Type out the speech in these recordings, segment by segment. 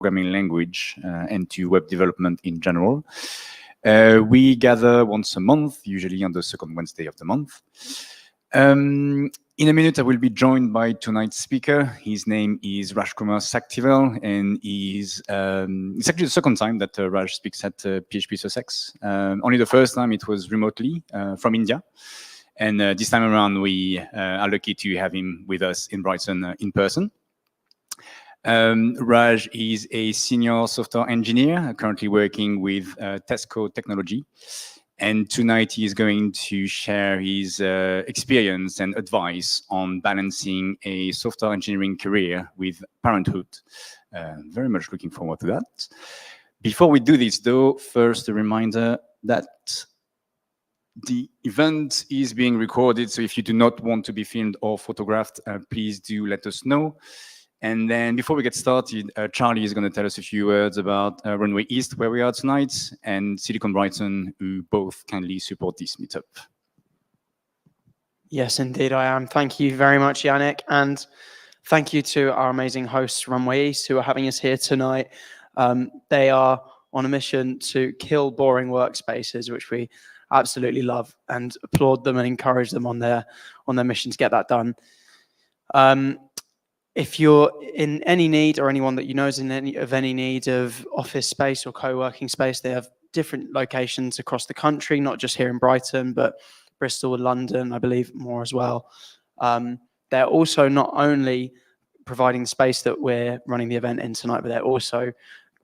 programming language and to web development in general. We gather once a month, usually on the second Wednesday of the month. In a minute, I will be joined by tonight's speaker. His name is Rajkumar Saktivel, and it's actually the second time that Raj speaks at PHP Sussex. Only the first time it was remotely from India. And this time around, we are lucky to have him with us in Brighton in person. Raj is a senior software engineer currently working with Tesco Technology. And tonight he is going to share his experience and advice on balancing a software engineering career with parenthood. Very much looking forward to that. Before we do this though, first a reminder that the event is being recorded, so if you do not want to be filmed or photographed, please do let us know. And then before we get started, Charlie is going to tell us a few words about Runway East, where we are tonight, and Silicon Brighton, who both kindly support this meetup. Yes, indeed I am. Thank you very much, Yannick. And thank you to our amazing hosts, Runway East, who are having us here tonight. They are on a mission to kill boring workspaces, which we absolutely love, and applaud them and encourage them on their mission to get that done. If you're in any need, or anyone that you know is in any need of office space or co-working space, they have different locations across the country, not just here in Brighton, but Bristol and London, I believe, more as well. They're also not only providing the space that we're running the event in tonight, but they're also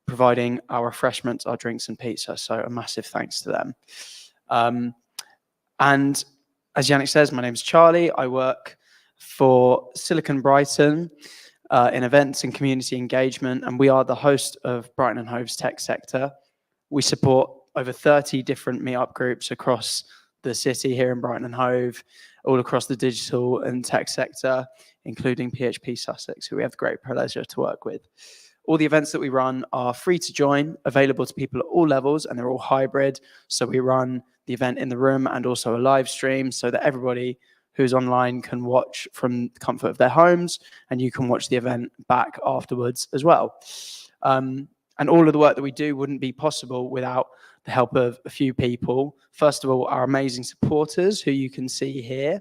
providing our refreshments, our drinks and pizza. So a massive thanks to them. And as Yannick says, my name is Charlie. I work for Silicon Brighton in events and community engagement, and we are the host of Brighton and Hove's tech sector. We support over 30 different meetup groups across the city here in Brighton and Hove, all across the digital and tech sector, including PHP Sussex, who we have the great pleasure to work with. All the events that we run are free to join, available to people at all levels, and they're all hybrid. So we run the event in the room and also a live stream so that everybody who's online can watch from the comfort of their homes, and you can watch the event back afterwards as well. And all of the work that we do wouldn't be possible without the help of a few people. First of all, our amazing supporters, who you can see here.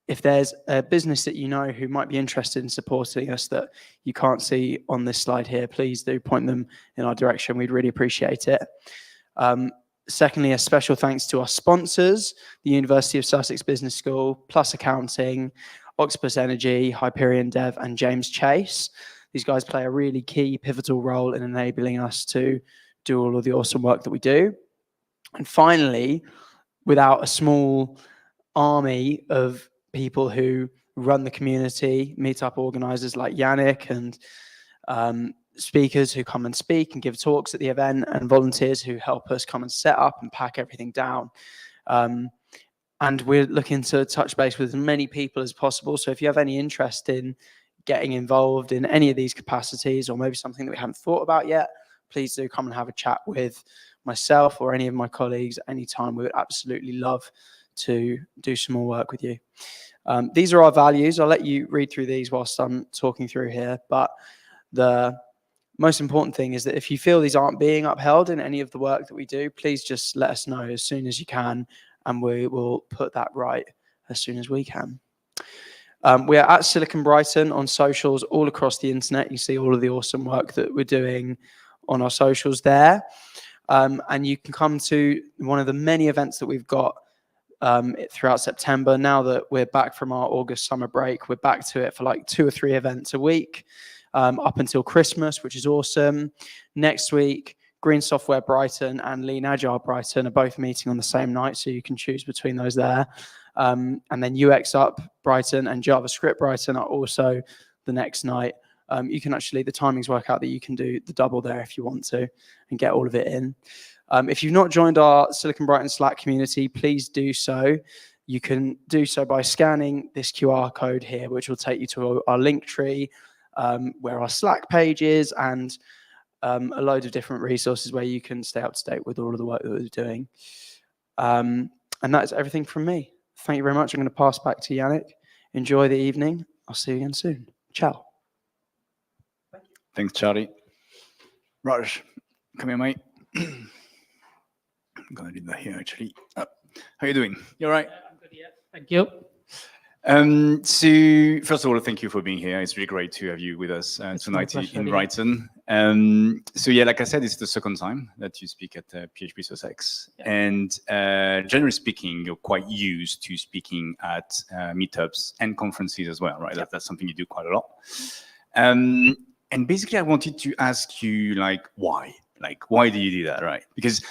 If there's a business that you know who might be interested in supporting us that you can't see on this slide here, please do point them in our direction. We'd really appreciate it. Secondly, a special thanks to our sponsors, the University of Sussex Business School, Plus Accounting, Octopus Energy, Hyperion Dev, and James Chase. These guys play a really key, pivotal role in enabling us to do all of the awesome work that we do. And finally, without a small army of people who run the community, meetup organizers like Yannick, and speakers who come and speak and give talks at the event, and volunteers who help us come and set up and pack everything down. And we're looking to touch base with as many people as possible. So if you have any interest in getting involved in any of these capacities, or maybe something that we haven't thought about yet, please do come and have a chat with myself or any of my colleagues anytime. We would absolutely love to do some more work with you. These are our values. I'll let you read through these whilst I'm talking through here, but the most important thing is that if you feel these aren't being upheld in any of the work that we do, please just let us know as soon as you can, and we will put that right as soon as we can. We are at Silicon Brighton on socials all across the internet. You see all of the awesome work that we're doing on our socials there. And you can come to one of the many events that we've got throughout September. Now that we're back from our August summer break, we're back to it for like 2 or 3 events a week. Up until Christmas, which is awesome. Next week, Green Software Brighton and Lean Agile Brighton are both meeting on the same night, so you can choose between those there. And then UX Up Brighton and JavaScript Brighton are also the next night. You can actually, the timings work out that you can do the double there if you want to and get all of it in. If you've not joined our Silicon Brighton Slack community, please do so. You can do so by scanning this QR code here, which will take you to our link tree, where our Slack page is, and a load of different resources where you can stay up to date with all of the work that we're doing. And that's everything from me. Thank you very much. I'm going to pass back to Yannick. Enjoy the evening. I'll see you again soon. Ciao. Thank you. Thanks, Charlie. Raj, come here, mate. I'm gonna do that here, actually. How you doing? You all right? I'm good, yeah. Thank you. So first of all, thank you for being here. It's really great to have you with us It's my tonight pleasure, in yeah. Brighton. So yeah, like I said, it's the second time that you speak at PHP Sussex, Yeah. and generally speaking, you're quite used to speaking at meetups and conferences as well, right? Yeah. That's something you do quite a lot. And basically, I wanted to ask you, like, why? Like, why do you do that, right? Because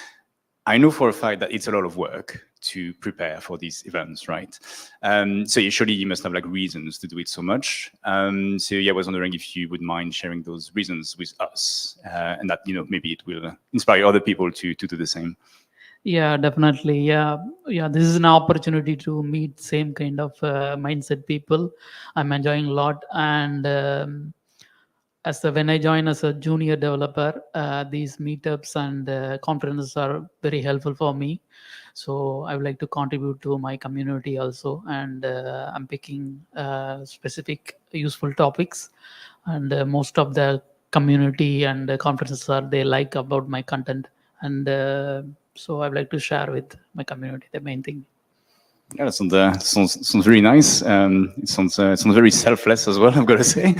I know for a fact that it's a lot of work to prepare for these events, right? So usually you must have like reasons to do it so much. So yeah, I was wondering if you would mind sharing those reasons with us, and that maybe it will inspire other people to do the same. Yeah, definitely. Yeah, this is an opportunity to meet same kind of mindset people. I'm enjoying a lot, and when I join as a junior developer, these meetups and conferences are very helpful for me. So I would like to contribute to my community also, and I'm picking specific useful topics, and most of the community and conferences are they like about my content, and so I would like to share with my community the main thing. Yeah, that sounds really nice. It sounds very selfless as well, I've got to say.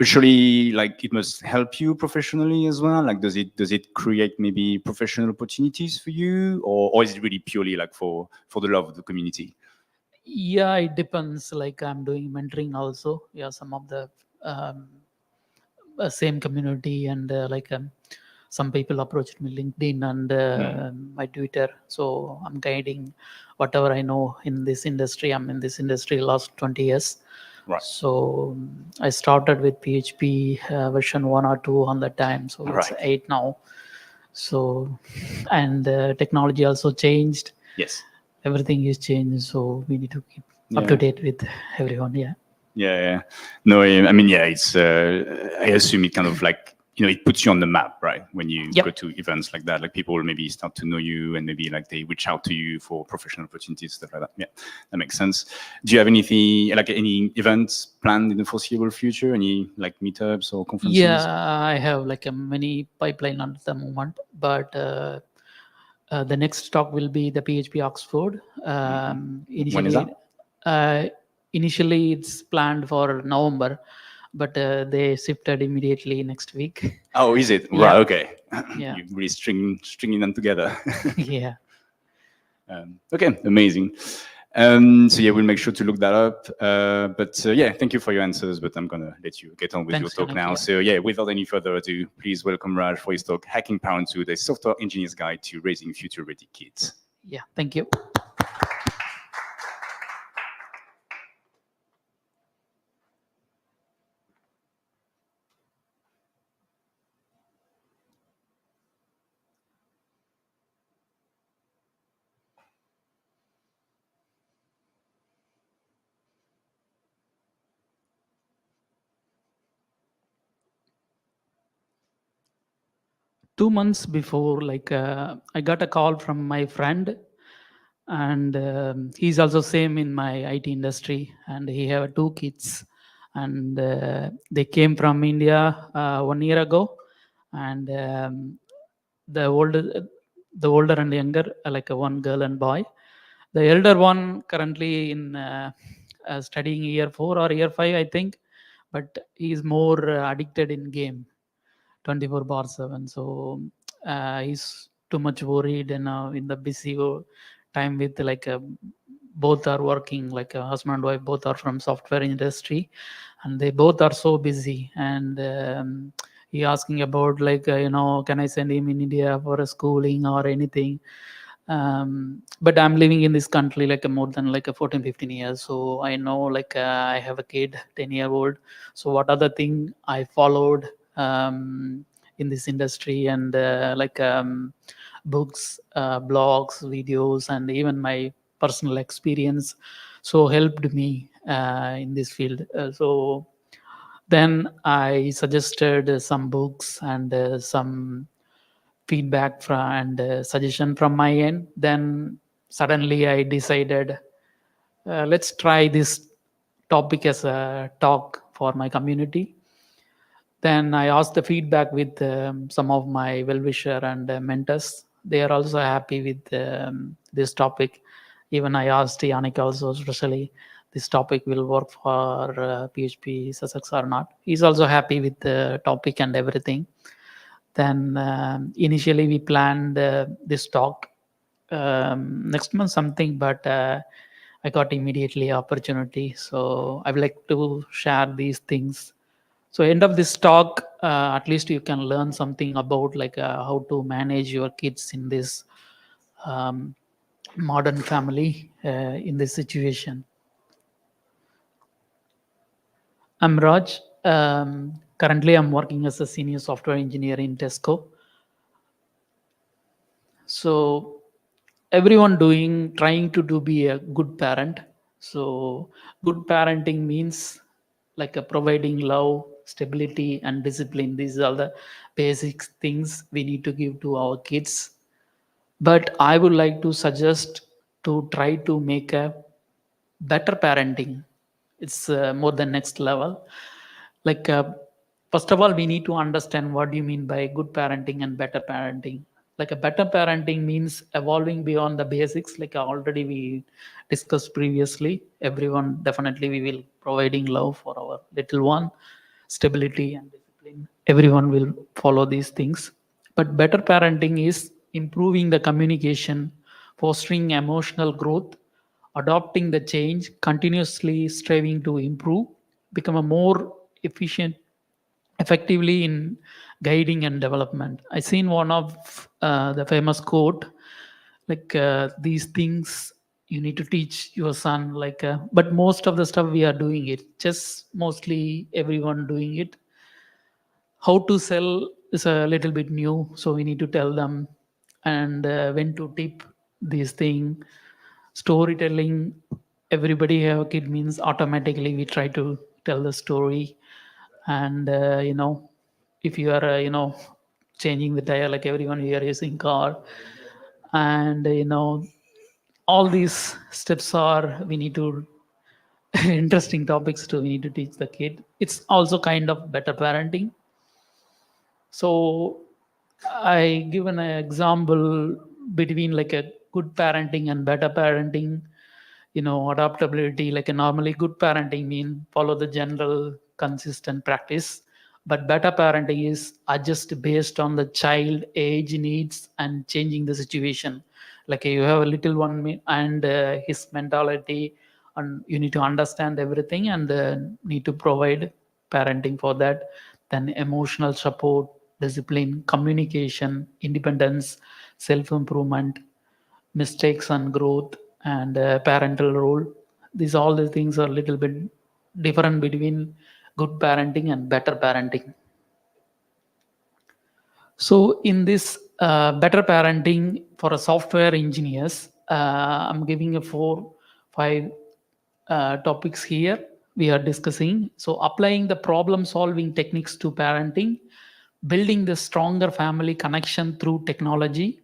Surely, like, it must help you professionally as well. Like, does it create maybe professional opportunities for you, or is it really purely like for the love of the community? Yeah, it depends. Like I'm doing mentoring also. Yeah, some of the um, same community, and some people approached me LinkedIn and my Twitter. So I'm guiding whatever I know in this industry. I'm in this industry last 20 years. Right. So I started with PHP version 1 or 2 on that time. So it's Right. 8 now. So, and technology also changed. Yes. Everything is changed. So we need to keep up Yeah. to date with everyone. Yeah. Yeah. No, I mean, yeah, it's, I assume it kind of like, it puts you on the map, right? When you Yep. go to events like that, like people maybe start to know you and maybe like they reach out to you for professional opportunities, stuff like that. Yeah, that makes sense. Do you have anything, like any events planned in the foreseeable future? Any like meetups or conferences? Yeah, I have like a mini pipeline at the moment, but the next talk will be the PHP Oxford. When is that? Initially, it's planned for November, but they shifted immediately next week. Oh, is it? Yeah. Right, okay. Yeah. You're really stringing them together. Yeah. Okay, amazing. So yeah, we'll make sure to look that up. But yeah, thank you for your answers. But I'm gonna let you get on with Thanks, your talk Yannick, now. yeah. So yeah, without any further ado, please welcome Raj for his talk, Hacking Parenthood, a software engineer's guide to raising future-ready kids. Yeah. Thank you. 2 months before, I got a call from my friend, and he's also same in my IT industry, and he have 2 kids, and they came from India 1 year ago, and the older and younger, like one girl and boy. The elder one currently in studying year 4 or year 5, I think, but he's more addicted in game 24/7. So he's too much worried, and in the busy time with both are working, like a husband and wife, both are from software industry, and they both are so busy. And he asking about can I send him in India for a schooling or anything? But I'm living in this country more than 14-15 years, so I know I have a kid 10-year-old. So what other thing I followed in this industry, and books, blogs, videos, and even my personal experience so helped me in this field. So then I suggested some books and some feedback from and suggestion from my end. Then suddenly I decided, let's try this topic as a talk for my community. Then I asked the feedback with some of my well-wisher and mentors. They are also happy with this topic. Even I asked Yannick also, especially, this topic will work for PHP Sussex or not. He's also happy with the topic and everything. Then initially we planned this talk next month something, but I got immediately opportunity. So I would like to share these things. So end of this talk, at least you can learn something about like how to manage your kids in this um, modern family in this situation. I'm Raj. Currently, I'm working as a senior software engineer in Tesco. So everyone trying to do be a good parent. So good parenting means like a providing love, stability, and discipline. These are the basic things we need to give to our kids. But I would like to suggest to try to make a better parenting. It's more than next level. Like first of all, we need to understand what do you mean by good parenting and better parenting. Like a better parenting means evolving beyond the basics, like already we discussed previously. Everyone definitely we will providing love for our little one, stability and discipline. Everyone will follow these things. But better parenting is improving the communication, fostering emotional growth, adopting the change, continuously striving to improve, become a more efficient, effectively in guiding and development. I seen one of the famous quote, like these things you need to teach your son, like but most of the stuff we are doing it, just mostly everyone doing it. How to sell is a little bit new, so we need to tell them, and when to tip this thing. Storytelling, everybody have a kid means automatically we try to tell the story. And if you are changing the tire, like everyone we are using car, and all these steps are we need to interesting topics too we need to teach the kid. It's also kind of better parenting. So I give an example between like a good parenting and better parenting. Adaptability, like a normally good parenting mean follow the general consistent practice, but better parenting is adjust based on the child age needs and changing the situation. Like you have a little one and his mentality, and you need to understand everything and need to provide parenting for that. Then emotional support, discipline, communication, independence, self improvement, mistakes and growth, and parental role. These all the things are a little bit different between good parenting and better parenting. So in this better parenting for a software engineers, I'm giving a 4 5 topics here we are discussing. So applying the problem solving techniques to parenting, building the stronger family connection through technology,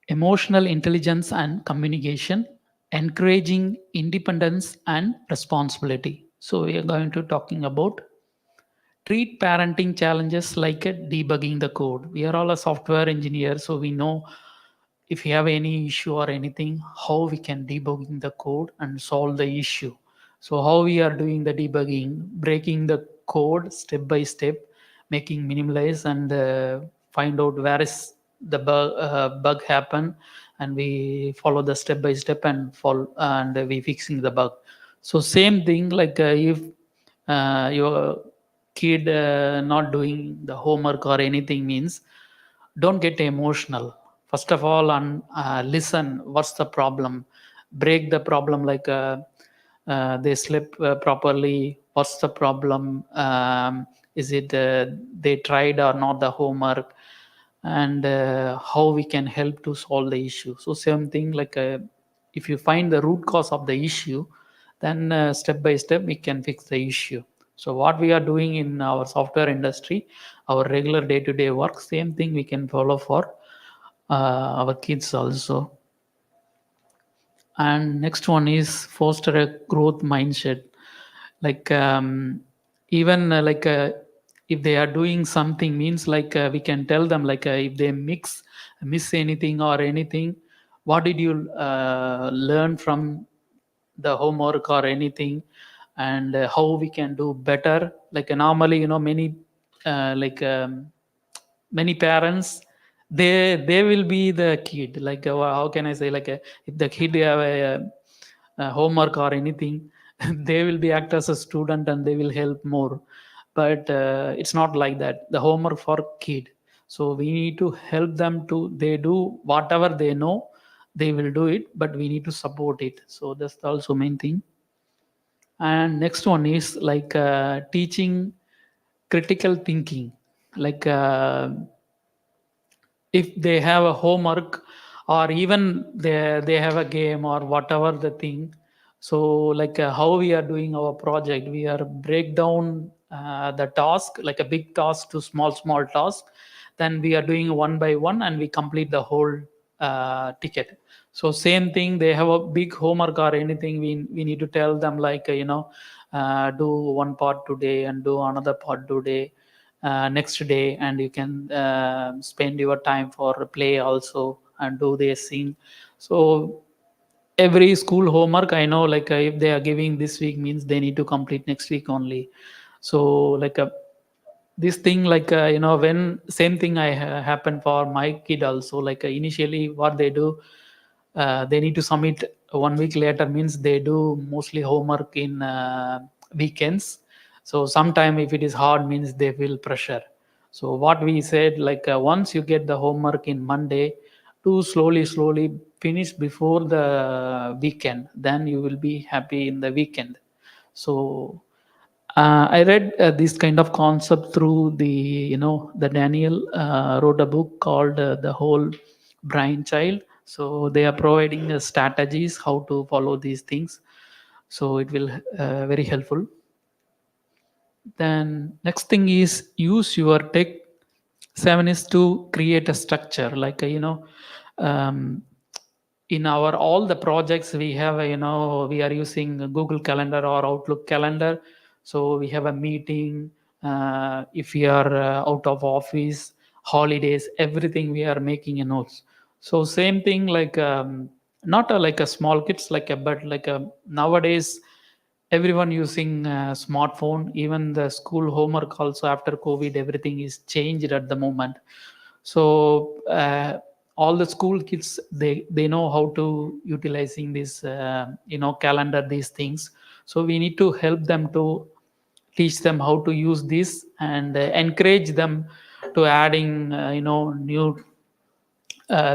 emotional intelligence and communication, encouraging independence and responsibility. So we are going to talking about treat parenting challenges like debugging the code. We are all a software engineer, so we know if you have any issue or anything, how we can debugging the code and solve the issue. So how we are doing the debugging, breaking the code step by step, making minimalize and find out where is the bug happen, and we follow the step by step and follow and we fixing the bug. So same thing like if your kid not doing the homework or anything means, don't get emotional. First of all, and listen what's the problem, break the problem, like they sleep properly, what's the problem, is it they tried or not the homework, and how we can help to solve the issue. So same thing like if you find the root cause of the issue, then step by step we can fix the issue. So what we are doing in our software industry, our regular day-to-day work, same thing we can follow for our kids also. And next one is foster a growth mindset. Like even like if they are doing something, means like we can tell them like if they miss anything or anything, what did you learn from the homework or anything, and how we can do better. Like normally, many like many parents, they will be the kid, like how can I say, like if the kid have a homework or anything, they will be act as a student and they will help more. But it's not like that, the homework for kid. So we need to help them to they do whatever they know, they will do it, but we need to support it. So that's also main thing. And next one is like teaching critical thinking. Like if they have a homework, or even they have a game or whatever the thing, so like how we are doing our project, we are break down the task, like a big task to small task, then we are doing one by one and we complete the whole ticket. So same thing, they have a big homework or anything, we need to tell them like do one part today and do another part today, next day, and you can spend your time for play also and do this thing. So every school homework, I know, like if they are giving this week, means they need to complete next week only. So like this thing, like when same thing happened for my kid also, like initially what they do, they need to submit 1 week later, means they do mostly homework in weekends. So sometime if it is hard, means they feel pressure. So what we said, like once you get the homework in Monday, to slowly finish before the weekend, then you will be happy in the weekend. So I read this kind of concept through the Daniel wrote a book called The Whole Brain Child. So they are providing strategies how to follow these things. So it will very helpful. Then next thing is use your tech. Seven is to create a structure, like um, in our all the projects we have we are using Google Calendar or Outlook Calendar. So we have a meeting, if we are out of office, holidays, everything we are making a notes. So same thing, like not like a small kids, like but like nowadays everyone using smartphone. Even the school homework also, after COVID, everything is changed at the moment. So all the school kids, they know how to utilizing this calendar, these things. So we need to help them to teach them how to use this, and encourage them to adding new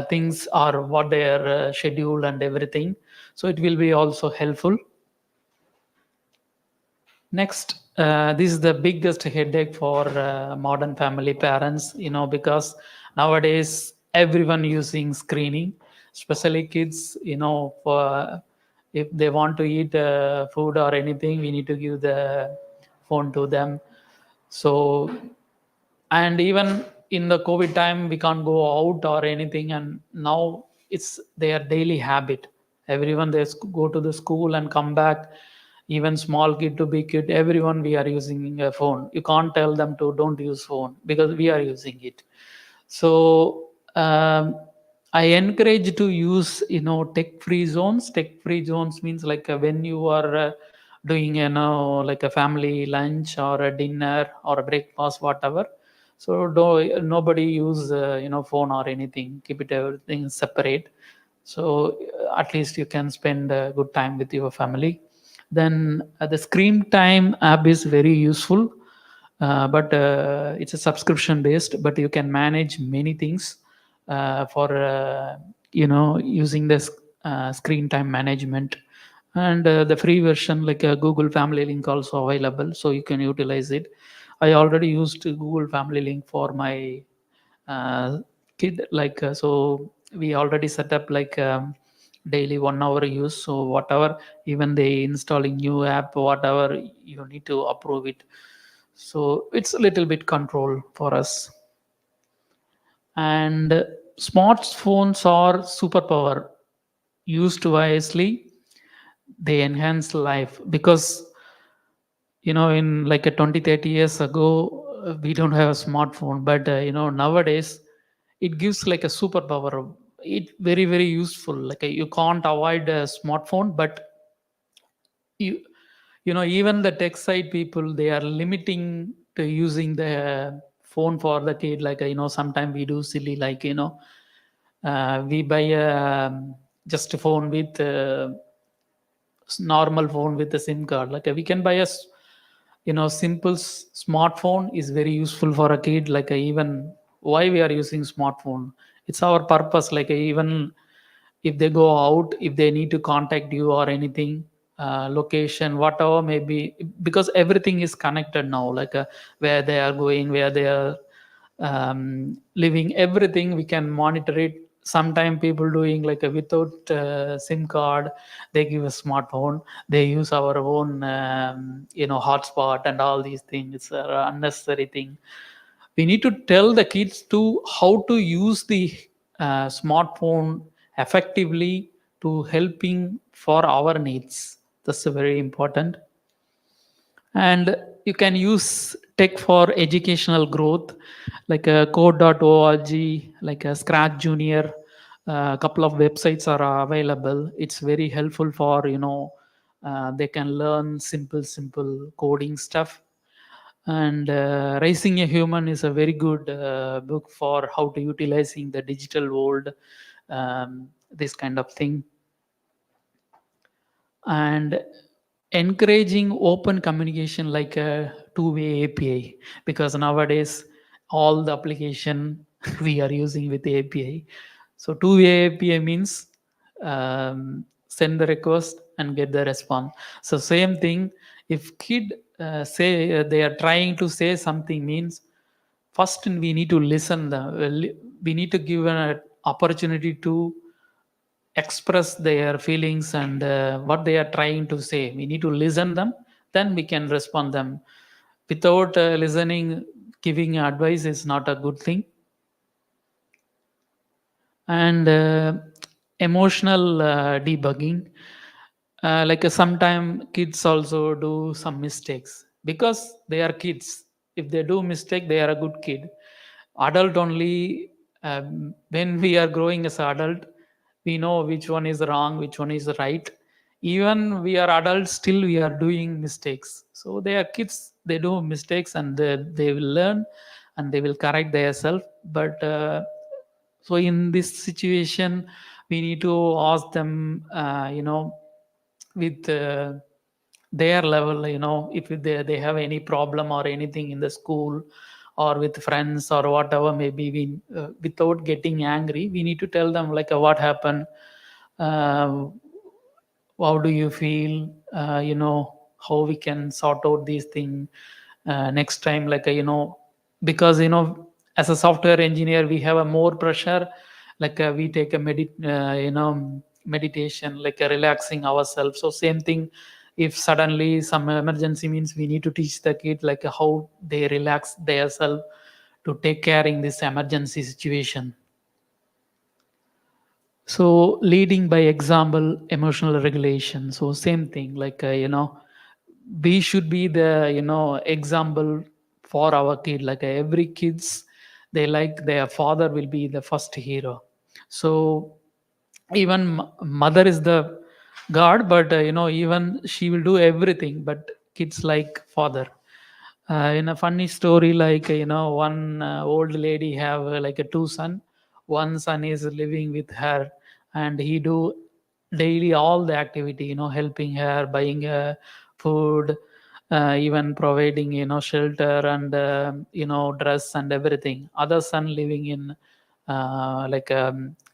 things, or what their schedule and everything. So it will be also helpful. Next, this is the biggest headache for modern family parents, because nowadays everyone using screening, especially kids, for if they want to eat food or anything, we need to give the phone to them. So, and even in the COVID time, we can't go out or anything, and now it's their daily habit. Everyone, they go to the school and come back, even small kid to big kid, everyone, we are using a phone. You can't tell them to don't use phone, because we are using it. So I encourage to use tech free zones. Tech free zones means like when you are doing like a family lunch or a dinner or a breakfast, whatever. So nobody use phone or anything, keep it everything separate. So at least you can spend a good time with your family. Then the screen time app is very useful, but it's a subscription based, but you can manage many things for using this screen time management. And the free version, like a Google Family Link, also available, so you can utilize it. I already used Google Family Link for my uh, kid, like so we already set up like daily 1 hour use. So whatever, even they installing new app, whatever, you need to approve it. So it's a little bit control for us. And smartphones are superpower. Used wisely, they enhance life, because in like a 20-30 years ago, we don't have a smartphone, but nowadays it gives like a superpower. It very very useful. Like you can't avoid a smartphone, but you even the tech side people, they are limiting to using the phone for the kid. Like sometimes we do silly, like we buy just a phone with normal phone with a sim card. Like we can buy a simple smartphone is very useful for a kid. Like even why we are using smartphone, it's our purpose. Like even if they go out, if they need to contact you or anything, location whatever maybe, because everything is connected now. Like where they are going, where they are living, everything we can monitor it. Sometime people doing like a without sim card, they give a smartphone, they use our own hotspot and all these things. It's an unnecessary thing. We need to tell the kids to how to use the smartphone effectively to helping for our needs. That's very important. And you can use tech for educational growth, like a code.org, like a scratch junior. A couple of websites are available. It's very helpful for they can learn simple coding stuff. And Raising a Human is a very good book for how to utilizing the digital world, this kind of thing. And encouraging open communication, like a two-way API, because nowadays all the application we are using with API. So two-way API means send the request and get the response. So same thing, if kid say they are trying to say something, means first we need to listen them. We need to give an opportunity to express their feelings and what they are trying to say. We need to listen them, then we can respond them. Without listening, giving advice is not a good thing. And emotional debugging, like sometime kids also do some mistakes because they are kids. If they do mistake, they are a good kid. Adult only, when we are growing as an adult, we know which one is wrong, which one is right. Even we are adults, still we are doing mistakes. So they are kids, they do mistakes, and they will learn and they will correct themselves. But so in this situation, we need to ask them with their level, if they have any problem or anything in the school or with friends or whatever. Maybe we without getting angry, we need to tell them like what happened, uh, how do you feel, how we can sort out these things next time. Like because as a software engineer, we have a more pressure. Like we take a meditation, like relaxing ourselves. So same thing, if suddenly some emergency, means we need to teach the kid like how they relax themselves to take care in this emergency situation. So leading by example, emotional regulation. So same thing, like we should be the example for our kid. Like every kids, they like their father will be the first hero. So even mother is the god, but even she will do everything, but kids like father. In a funny story, like one old lady have like a two son. One son is living with her, and he do daily all the activity, helping her, buying food, even providing shelter and dress and everything. Other son living in like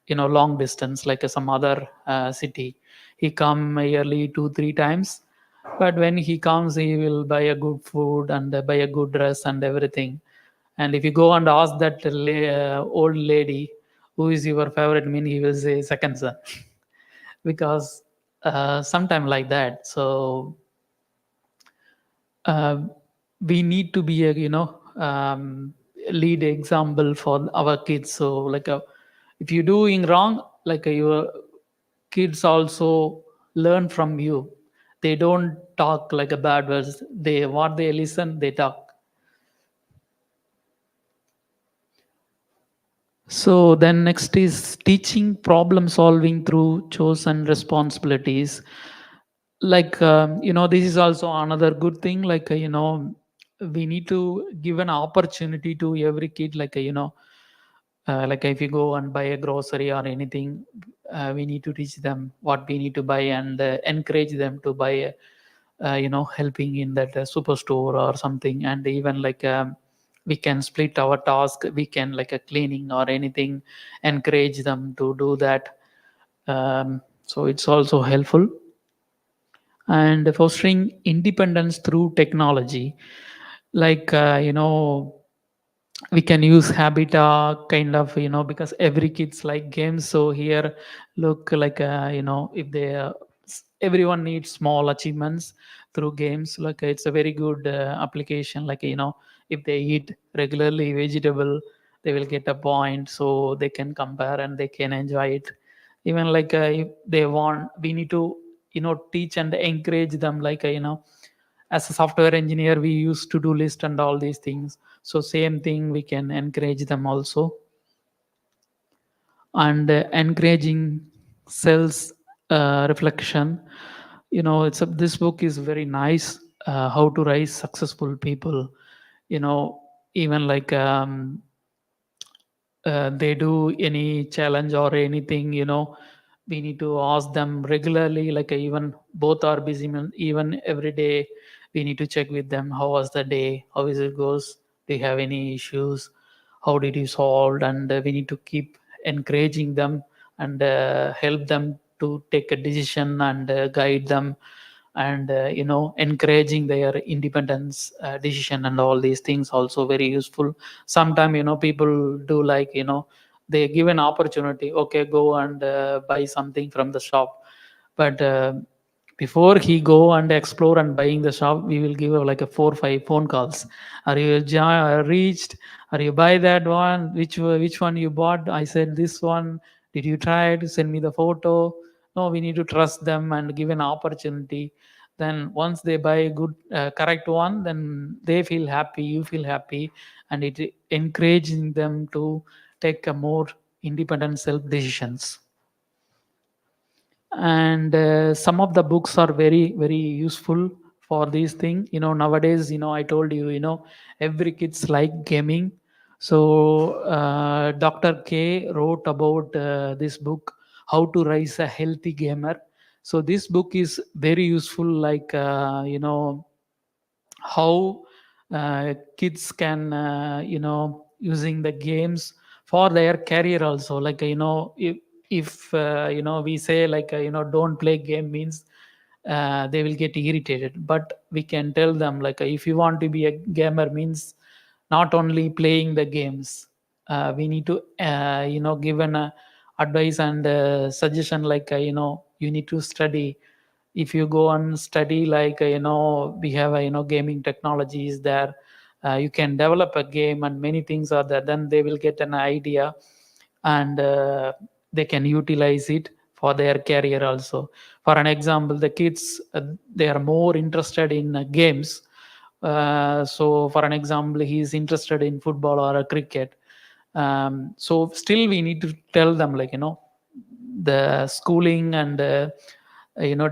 long distance, like some other city. He come yearly 2 3 times, but when he comes, he will buy a good food and buy a good dress and everything. And if you go and ask that old lady, who is your favorite, mean he will say second son. Because sometime like that. So uh, we need to be a lead example for our kids. So like if you're doing wrong, like your kids also learn from you. They don't talk like a bad words, they what they listen, they talk. So then next is teaching problem solving through chores and responsibilities. Like this is also another good thing. Like we need to give an opportunity to every kid. Like like if you go and buy a grocery or anything, we need to teach them what we need to buy and encourage them to buy. Helping in that superstore or something, and even like we can split our task. We can like a cleaning or anything, encourage them to do that. So it's also helpful. And fostering independence through technology, like we can use habitat kind of, because every kids like games. So here look like if they everyone needs small achievements through games. Like it's a very good application. Like if they eat regularly vegetable, they will get a point, so they can compare and they can enjoy it. Even like if they want, we need to teach and encourage them. Like as a software engineer, we use to do list and all these things. So same thing, we can encourage them also. And encouraging self reflection. It's this book is very nice. How to raise successful people. you know Even like they do any challenge or anything, we need to ask them regularly. Like even both are busy, even every day we need to check with them, how was the day, how is it goes, do you have any issues, how did you solve. And we need to keep encouraging them and help them to take a decision and guide them, and encouraging their independence decision and all these things also very useful. Sometimes people do like they give an opportunity, okay, go and buy something from the shop. But before he go and explore and buying the shop, we will give like a 4 5 phone calls. Are you reached? Are you buy that one? Which one you bought? I said this one. Did you try it? Send me the photo. No, we need to trust them and give an opportunity. Then once they buy a good correct one, then they feel happy, you feel happy, and it encouraging them to take a more independent self decisions. And some of the books are very very useful for these thing. Nowadays, I told you, every kids like gaming. So Dr. K wrote about this book, how to raise a healthy gamer. So this book is very useful. Like how kids can using the games for their career also. Like if we say like don't play game means they will get irritated. But we can tell them like if you want to be a gamer means not only playing the games. We need to give an advice and suggestion. Like you need to study. If you go and study, like we have gaming technologies there. You can develop a game and many things are there, then they will get an idea, and they can utilize it for their career also. For an example, the kids, they are more interested in games. So for an example, he is interested in football or a cricket. So still we need to tell them like the schooling and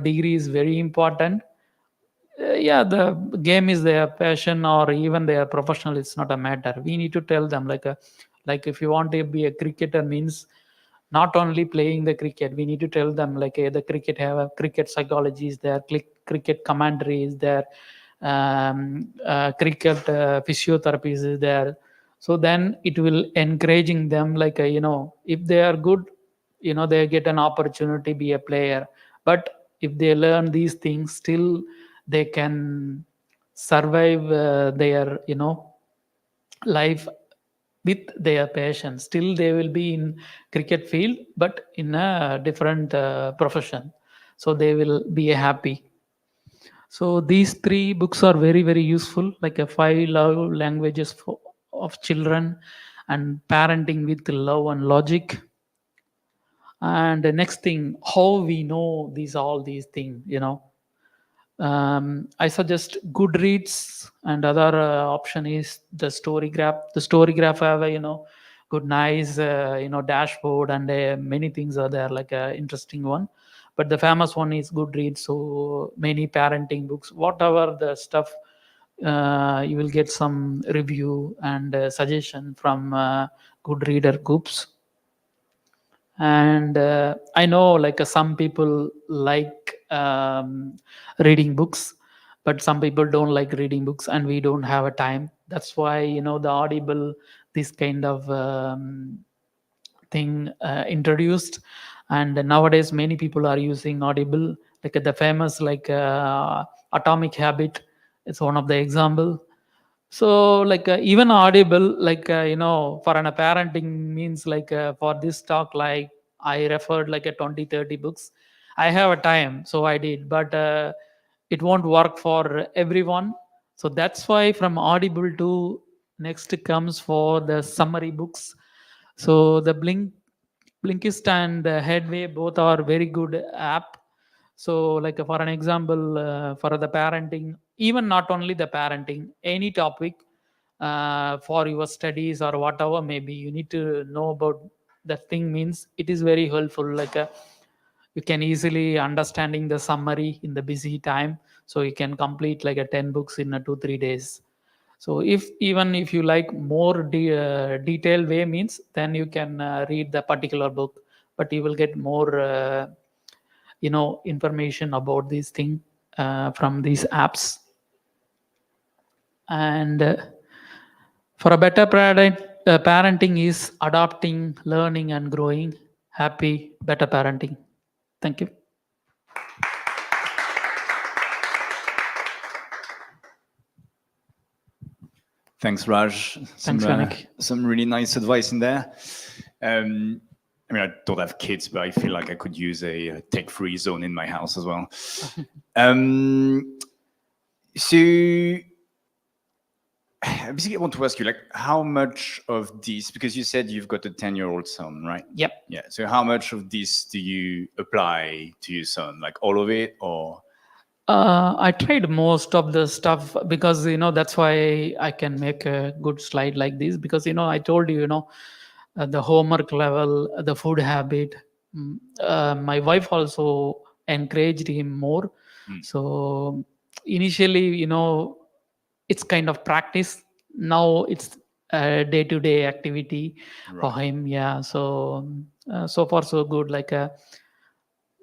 degree is very important. Yeah, the game is their passion or even their professional, it's not a matter. We need to tell them like like if you want to be a cricketer means not only playing the cricket. We need to tell them like the cricket have a cricket psychology is there, cricket commentary is there, cricket physiotherapy is there. So then it will encouraging them like if they are good, they get an opportunity be a player. But if they learn these things, still they can survive their life with their passion. Still they will be in cricket field but in a different profession, so they will be happy. So these three books are very very useful, like a five love languages of children, and parenting with love and logic. And the next thing, how we know these all these things, I suggest Goodreads, and other option is the Storygraph. The Storygraph have a good, nice, dashboard, and many things are there, like a interesting one. But the famous one is Goodreads. So many parenting books, whatever the stuff, you will get some review and suggestion from good reader groups. And I know, like, some people like reading books, but some people don't like reading books, and we don't have a time. That's why, the Audible, this kind of thing introduced. And nowadays many people are using Audible, like the famous, like Atomic Habit. It's one of the example. So, like, even Audible, like, for an parenting means, like, for this talk, like, I referred like a 20-30 books. I have a time, so I did, but it won't work for everyone. So that's why from Audible to next comes for the summary books. So the Blinkist and Headway both are very good app. So, like, for an example, for the parenting, even not only the parenting, any topic, for your studies or whatever, maybe you need to know about that thing, means it is very helpful. Like, you can easily understanding the summary in the busy time, so you can complete like a 10 books in a 2-3 days. So if even if you like more detailed way, means then you can read the particular book, but you will get more information about these thing from these apps. And for a better parenting is adopting, learning, and growing. Happy better parenting. Thank you. Thanks, Raj. Thanks, Yannick. Some really nice advice in there. I mean, I don't have kids, but I feel like I could use a tech-free zone in my house as well. So basically, I want to ask you, like, how much of this, because you said you've got a 10-year-old son, right? Yep. Yeah. So how much of this do you apply to your son? Like all of it, or? I tried most of the stuff, because that's why I can make a good slide like this, because I told you, the homework level, the food habit. My wife also encouraged him more. So initially, it's kind of practice. Now it's a day-to-day activity for him. Yeah. So so far so good. Like,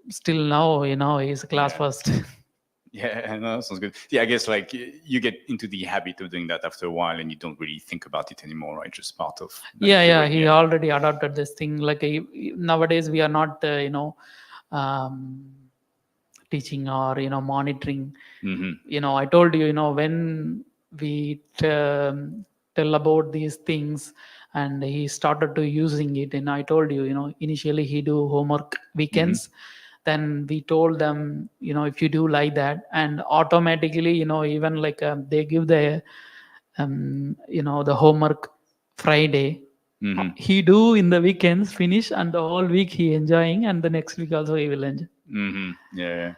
still now, he's class first. Yeah, no, sounds good. Yeah, I guess like you get into the habit of doing that after a while, and you don't really think about it anymore, right? Just part of. He already adopted this thing. Like, nowadays we are not, teaching or monitoring. I told you, when we tell about these things, and he started to using it, and I told you, initially he do homework weekends. Then we told them, if you do like that, and automatically, even like they give the the homework Friday. He do in the weekends, finish, and the whole week he enjoying, and the next week also he will enjoy. Yeah,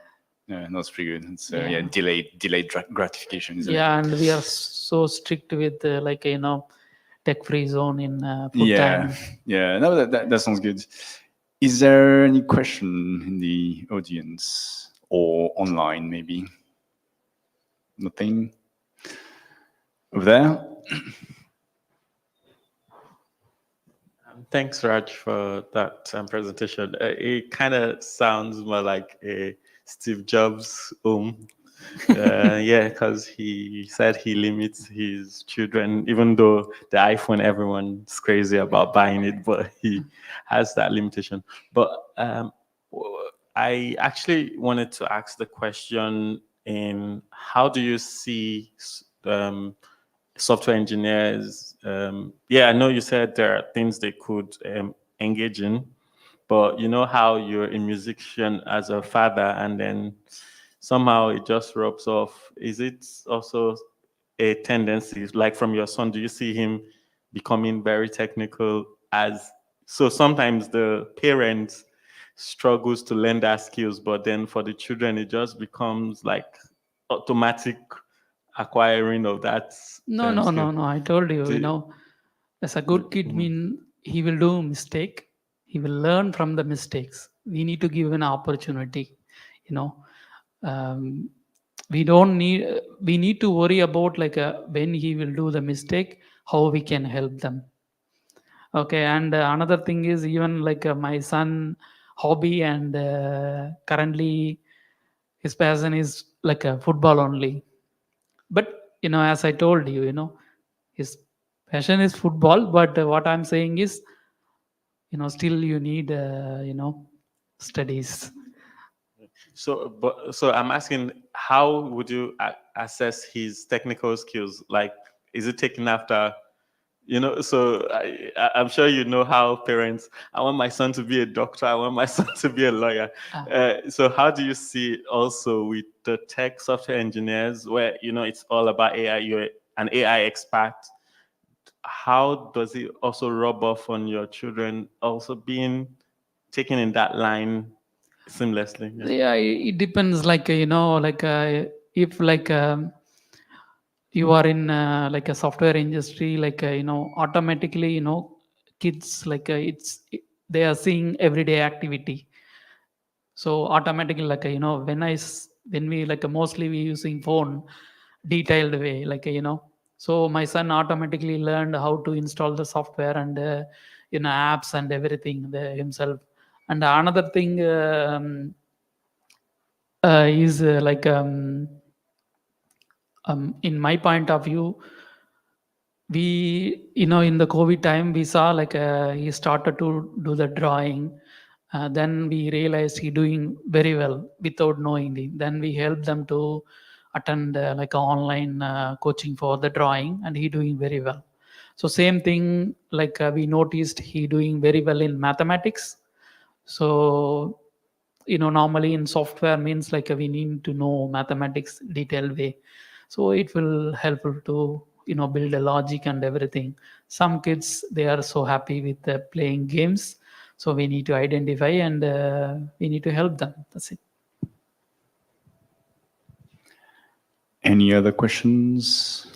that's pretty good. It's delayed gratification, isn't it? Yeah, and we are so strict with tech-free zone in food time. Yeah, no, that sounds good. Is there any question in the audience or online, maybe? Nothing over there? Thanks, Raj, for that presentation. It kind of sounds more like a Steve Jobs yeah, because he said he limits his children, even though the iPhone, everyone's crazy about buying it, but he has that limitation. But I actually wanted to ask the question in how do you see software engineers? Yeah, I know you said there are things they could engage in, but you know how you're a musician as a father, and then somehow it just rubs off. Is it also a tendency, like from your son? Do you see him becoming very technical? So sometimes the parents struggles to learn that skills, but then for the children it just becomes like automatic acquiring of that. No. I told you, as a good kid, mean he will do mistake. He will learn from the mistakes. We need to give an opportunity. Um, we need to worry about like when he will do the mistake, how we can help them. Okay, and another thing is even like my son hobby, and currently his passion is like football only. But as I told you, his passion is football. But what I'm saying is, still you need studies. So I'm asking, how would you assess his technical skills? Like, is it taken after, so I'm sure you know how parents, I want my son to be a doctor, I want my son to be a lawyer. So how do you see also with the tech software engineers where, it's all about AI, you're an AI expert. How does it also rub off on your children also being taken in that line seamlessly? Yeah, it depends. Like like if like you are in like a software industry, like automatically kids like they are seeing everyday activity. So automatically like when we like mostly we using phone detailed way, like so my son automatically learned how to install the software and apps and everything himself. And another thing is like in my point of view, we in the COVID time we saw like he started to do the drawing. Then we realized he doing very well without knowing it. Then we helped them to attend like a online coaching for the drawing, and he doing very well. So same thing, like we noticed he doing very well in mathematics. So normally in software means like we need to know mathematics detailed way. So it will helpful to build a logic and everything. Some kids, they are so happy with playing games, so we need to identify and we need to help them. That's it. Any other questions?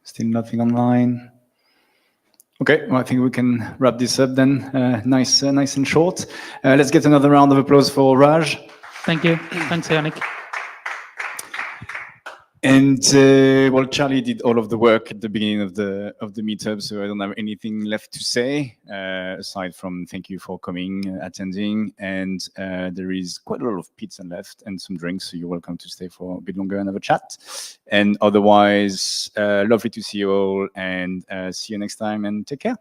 Still nothing online. Okay, well, I think we can wrap this up then. Nice and short. Let's get another round of applause for Raj. Thank you. Thanks, Yannick. And well, Charlie did all of the work at the beginning of the meetup, so I don't have anything left to say aside from thank you for coming, attending, and there is quite a lot of pizza left and some drinks, so you're welcome to stay for a bit longer and have a chat. And otherwise, lovely to see you all, and see you next time, and take care.